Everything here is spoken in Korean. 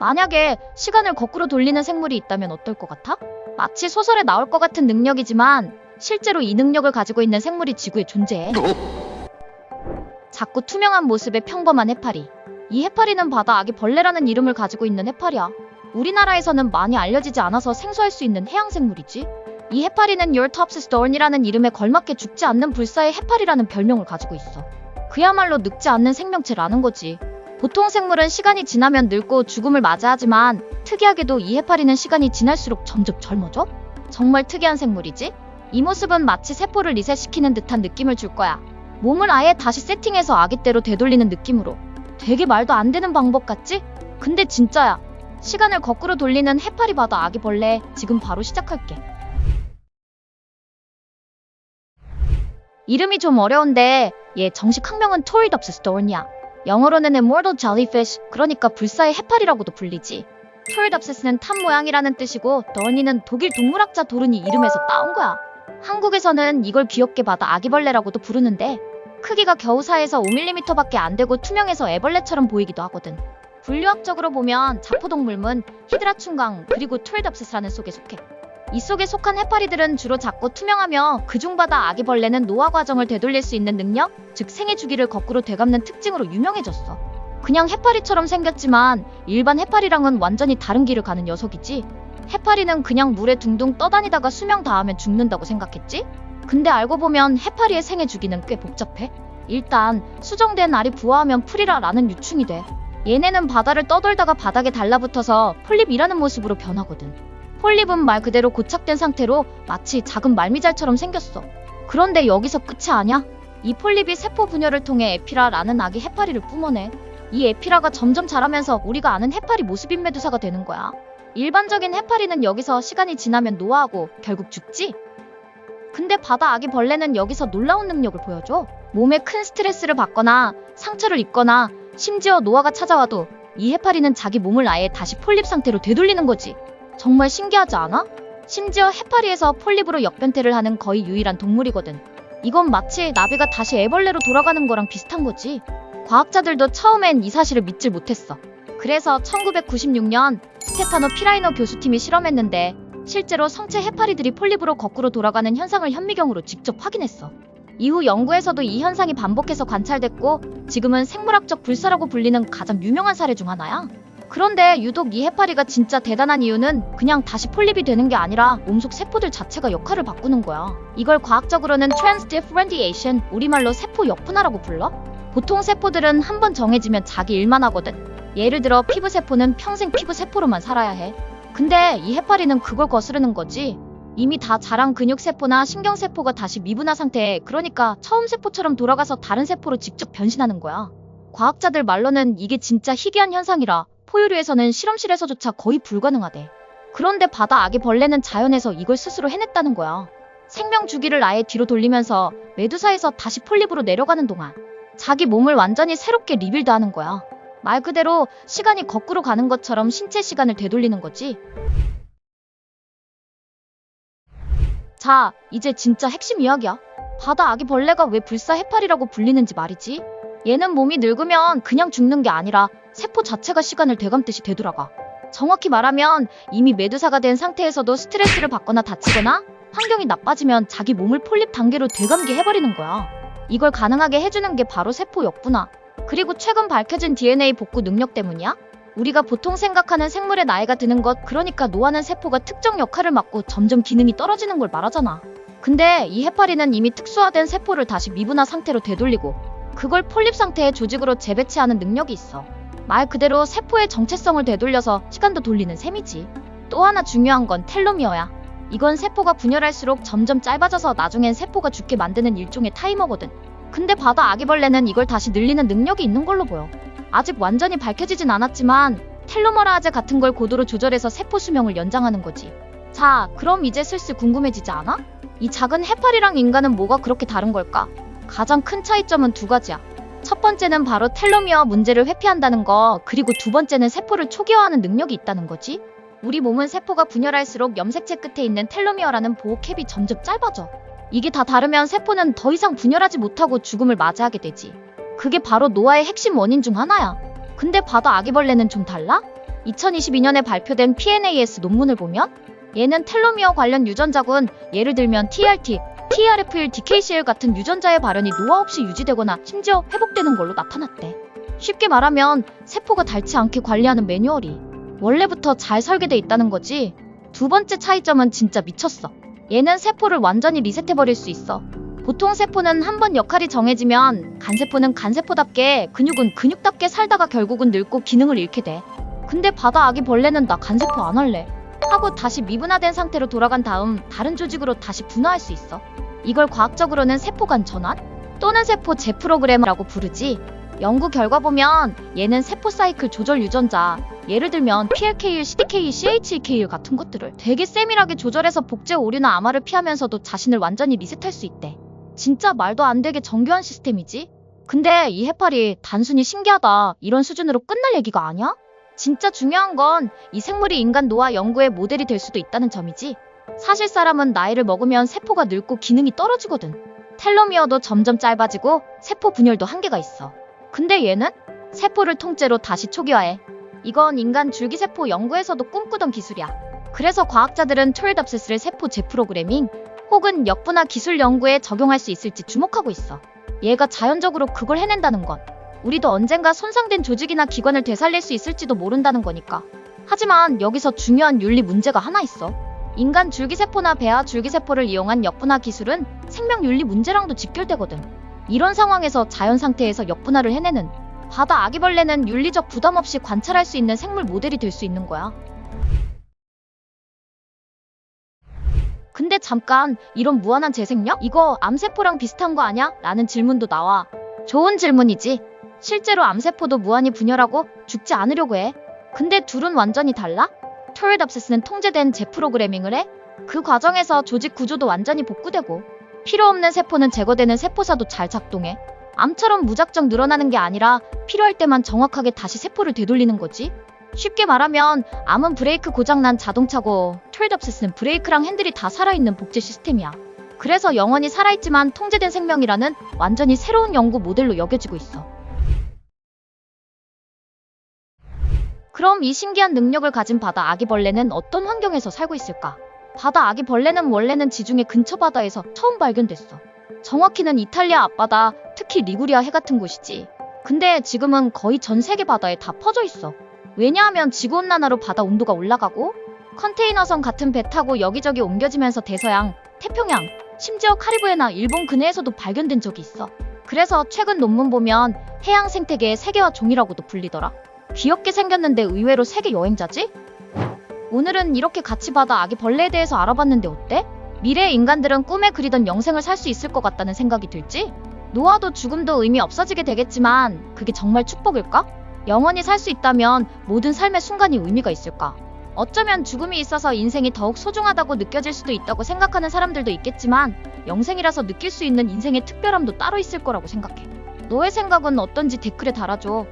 만약에 시간을 거꾸로 돌리는 생물이 있다면 어떨 것 같아? 마치 소설에 나올 것 같은 능력이지만 실제로 이 능력을 가지고 있는 생물이 지구에 존재해. 작고 투명한 모습의 평범한 해파리. 이 해파리는 바다 아기 벌레라는 이름을 가지고 있는 해파리야. 우리나라에서는 많이 알려지지 않아서 생소할 수 있는 해양 생물이지. 이 해파리는 Earthopsis thorn이라는 이름에 걸맞게 죽지 않는 불사의 해파리라는 별명을 가지고 있어. 그야말로 늙지 않는 생명체라는 거지. 보통 생물은 시간이 지나면 늙고 죽음을 맞이하지만 특이하게도 이 해파리는 시간이 지날수록 점점 젊어져? 정말 특이한 생물이지? 이 모습은 마치 세포를 리셋시키는 듯한 느낌을 줄 거야. 몸을 아예 다시 세팅해서 아기 때로 되돌리는 느낌으로. 되게 말도 안 되는 방법 같지? 근데 진짜야. 시간을 거꾸로 돌리는 해파리 바다 아기 벌레 지금 바로 시작할게. 이름이 좀 어려운데 얘 정식 학명은 Turritopsis thorn이야. 영어로는 Immortal Jellyfish, 그러니까 불사의 해파리라고도 불리지. Turritopsis는 탑 모양이라는 뜻이고 thorny는 독일 동물학자 도르니 이름에서 따온 거야. 한국에서는 이걸 귀엽게 바다 아기벌레라고도 부르는데 크기가 겨우 4에서 5mm밖에 안 되고 투명해서 애벌레처럼 보이기도 하거든. 분류학적으로 보면 자포동물문, 히드라충강, 그리고 Turritopsis라는 속에 속해. 이 속에 속한 해파리들은 주로 작고 투명하며 그중 바다 아기벌레는 노화 과정을 되돌릴 수 있는 능력, 즉 생애 주기를 거꾸로 되갚는 특징으로 유명해졌어. 그냥 해파리처럼 생겼지만 일반 해파리랑은 완전히 다른 길을 가는 녀석이지. 해파리는 그냥 물에 둥둥 떠다니다가 수명 다하면 죽는다고 생각했지? 근데 알고 보면 해파리의 생애 주기는 꽤 복잡해. 일단 수정된 알이 부화하면 풀이라라는 유충이 돼. 얘네는 바다를 떠돌다가 바닥에 달라붙어서 폴립이라는 모습으로 변하거든. 폴립은 말 그대로 고착된 상태로 마치 작은 말미잘처럼 생겼어. 그런데 여기서 끝이 아니야. 이 폴립이 세포 분열을 통해 에피라라는 아기 해파리를 뿜어내. 이 에피라가 점점 자라면서 우리가 아는 해파리 모습인 메두사가 되는 거야. 일반적인 해파리는 여기서 시간이 지나면 노화하고 결국 죽지? 근데 바다 아기 벌레는 여기서 놀라운 능력을 보여줘. 몸에 큰 스트레스를 받거나 상처를 입거나 심지어 노화가 찾아와도 이 해파리는 자기 몸을 아예 다시 폴립 상태로 되돌리는 거지. 정말 신기하지 않아? 심지어 해파리에서 폴립으로 역변태를 하는 거의 유일한 동물이거든. 이건 마치 나비가 다시 애벌레로 돌아가는 거랑 비슷한 거지. 과학자들도 처음엔 이 사실을 믿질 못했어. 그래서 1996년 스테파노 피라이노 교수팀이 실험했는데 실제로 성체 해파리들이 폴립으로 거꾸로 돌아가는 현상을 현미경으로 직접 확인했어. 이후 연구에서도 이 현상이 반복해서 관찰됐고 지금은 생물학적 불사라고 불리는 가장 유명한 사례 중 하나야. 그런데 유독 이 해파리가 진짜 대단한 이유는 그냥 다시 폴립이 되는 게 아니라 몸속 세포들 자체가 역할을 바꾸는 거야. 이걸 과학적으로는 transdifferentiation, 우리말로 세포 역분화라고 불러? 보통 세포들은 한번 정해지면 자기 일만 하거든. 예를 들어 피부세포는 평생 피부세포로만 살아야 해. 근데 이 해파리는 그걸 거스르는 거지. 이미 다 자란 근육세포나 신경세포가 다시 미분화 상태에, 그러니까 처음 세포처럼 돌아가서 다른 세포로 직접 변신하는 거야. 과학자들 말로는 이게 진짜 희귀한 현상이라 포유류에서는 실험실에서조차 거의 불가능하대. 그런데 바다 아기 벌레는 자연에서 이걸 스스로 해냈다는 거야. 생명 주기를 아예 뒤로 돌리면서 메두사에서 다시 폴립으로 내려가는 동안 자기 몸을 완전히 새롭게 리빌드하는 거야. 말 그대로 시간이 거꾸로 가는 것처럼 신체 시간을 되돌리는 거지. 자, 이제 진짜 핵심 이야기야. 바다 아기 벌레가 왜 불사 해파리라고 불리는지 말이지. 얘는 몸이 늙으면 그냥 죽는 게 아니라 세포 자체가 시간을 되감듯이 되돌아가. 정확히 말하면 이미 메두사가 된 상태에서도 스트레스를 받거나 다치거나 환경이 나빠지면 자기 몸을 폴립 단계로 되감게 해버리는 거야. 이걸 가능하게 해주는 게 바로 세포 역분화. 그리고 최근 밝혀진 DNA 복구 능력 때문이야. 우리가 보통 생각하는 생물의 나이가 드는 것, 그러니까 노화는 세포가 특정 역할을 맡고 점점 기능이 떨어지는 걸 말하잖아. 근데 이 해파리는 이미 특수화된 세포를 다시 미분화 상태로 되돌리고 그걸 폴립 상태의 조직으로 재배치하는 능력이 있어. 말 그대로 세포의 정체성을 되돌려서 시간도 돌리는 셈이지. 또 하나 중요한 건 텔로미어야. 이건 세포가 분열할수록 점점 짧아져서 나중엔 세포가 죽게 만드는 일종의 타이머거든. 근데 바다 아기벌레는 이걸 다시 늘리는 능력이 있는 걸로 보여. 아직 완전히 밝혀지진 않았지만 텔로머라아제 같은 걸 고도로 조절해서 세포 수명을 연장하는 거지. 자, 그럼 이제 슬슬 궁금해지지 않아? 이 작은 해파리랑 인간은 뭐가 그렇게 다른 걸까? 가장 큰 차이점은 두 가지야. 첫 번째는 바로 텔로미어 문제를 회피한다는 거, 그리고 두 번째는 세포를 초기화하는 능력이 있다는 거지. 우리 몸은 세포가 분열할수록 염색체 끝에 있는 텔로미어라는 보호캡이 점점 짧아져. 이게 다 다르면 세포는 더 이상 분열하지 못하고 죽음을 맞이하게 되지. 그게 바로 노화의 핵심 원인 중 하나야. 근데 바다 아기벌레는 좀 달라? 2022년에 발표된 PNAS 논문을 보면 얘는 텔로미어 관련 유전자군, 예를 들면 TRT, TRF1, DKCL 같은 유전자의 발현이 노화 없이 유지되거나 심지어 회복되는 걸로 나타났대. 쉽게 말하면 세포가 닳지 않게 관리하는 매뉴얼이 원래부터 잘 설계돼 있다는 거지. 두 번째 차이점은 진짜 미쳤어. 얘는 세포를 완전히 리셋해버릴 수 있어. 보통 세포는 한 번 역할이 정해지면 간세포는 간세포답게, 근육은 근육답게 살다가 결국은 늙고 기능을 잃게 돼. 근데 바다 아기 벌레는 나 간세포 안 할래 하고 다시 미분화된 상태로 돌아간 다음 다른 조직으로 다시 분화할 수 있어. 이걸 과학적으로는 세포간 전환 또는 세포 재프로그램이라고 부르지. 연구 결과 보면 얘는 세포 사이클 조절 유전자, 예를 들면 PLK1, CDK1, CHEK1 같은 것들을 되게 세밀하게 조절해서 복제 오류나 암화를 피하면서도 자신을 완전히 리셋할 수 있대. 진짜 말도 안 되게 정교한 시스템이지? 근데 이 해파리 단순히 신기하다 이런 수준으로 끝날 얘기가 아니야? 진짜 중요한 건 이 생물이 인간 노화 연구의 모델이 될 수도 있다는 점이지. 사실 사람은 나이를 먹으면 세포가 늙고 기능이 떨어지거든. 텔로미어도 점점 짧아지고 세포 분열도 한계가 있어. 근데 얘는 세포를 통째로 다시 초기화해. 이건 인간 줄기세포 연구에서도 꿈꾸던 기술이야. 그래서 과학자들은 토리덥시스를 세포 재프로그래밍 혹은 역분화 기술 연구에 적용할 수 있을지 주목하고 있어. 얘가 자연적으로 그걸 해낸다는 건 우리도 언젠가 손상된 조직이나 기관을 되살릴 수 있을지도 모른다는 거니까. 하지만 여기서 중요한 윤리 문제가 하나 있어. 인간 줄기세포나 배아 줄기세포를 이용한 역분화 기술은 생명윤리 문제랑도 직결되거든. 이런 상황에서 자연 상태에서 역분화를 해내는 바다 아기벌레는 윤리적 부담 없이 관찰할 수 있는 생물 모델이 될 수 있는 거야. 근데 잠깐, 이런 무한한 재생력? 이거 암세포랑 비슷한 거 아냐? 라는 질문도 나와. 좋은 질문이지. 실제로 암세포도 무한히 분열하고 죽지 않으려고 해. 근데 둘은 완전히 달라? 토리덥시스는 통제된 재프로그래밍을 해. 그 과정에서 조직 구조도 완전히 복구되고 필요 없는 세포는 제거되는 세포사도 잘 작동해. 암처럼 무작정 늘어나는 게 아니라 필요할 때만 정확하게 다시 세포를 되돌리는 거지. 쉽게 말하면 암은 브레이크 고장난 자동차고 토리덥시스는 브레이크랑 핸들이 다 살아있는 복제 시스템이야. 그래서 영원히 살아있지만 통제된 생명이라는 완전히 새로운 연구 모델로 여겨지고 있어. 그럼 이 신기한 능력을 가진 바다 아기벌레는 어떤 환경에서 살고 있을까? 바다 아기벌레는 원래는 지중해 근처 바다에서 처음 발견됐어. 정확히는 이탈리아 앞바다, 특히 리구리아 해 같은 곳이지. 근데 지금은 거의 전 세계 바다에 다 퍼져 있어. 왜냐하면 지구온난화로 바다 온도가 올라가고 컨테이너선 같은 배 타고 여기저기 옮겨지면서 대서양, 태평양, 심지어 카리브해나 일본 근해에서도 발견된 적이 있어. 그래서 최근 논문 보면 해양 생태계의 세계화 종이라고도 불리더라. 귀엽게 생겼는데 의외로 세계 여행자지? 오늘은 이렇게 같이 바다 아기벌레에 대해서 알아봤는데 어때? 미래의 인간들은 꿈에 그리던 영생을 살 수 있을 것 같다는 생각이 들지? 노화도 죽음도 의미 없어지게 되겠지만 그게 정말 축복일까? 영원히 살 수 있다면 모든 삶의 순간이 의미가 있을까? 어쩌면 죽음이 있어서 인생이 더욱 소중하다고 느껴질 수도 있다고 생각하는 사람들도 있겠지만 영생이라서 느낄 수 있는 인생의 특별함도 따로 있을 거라고 생각해. 너의 생각은 어떤지 댓글에 달아줘.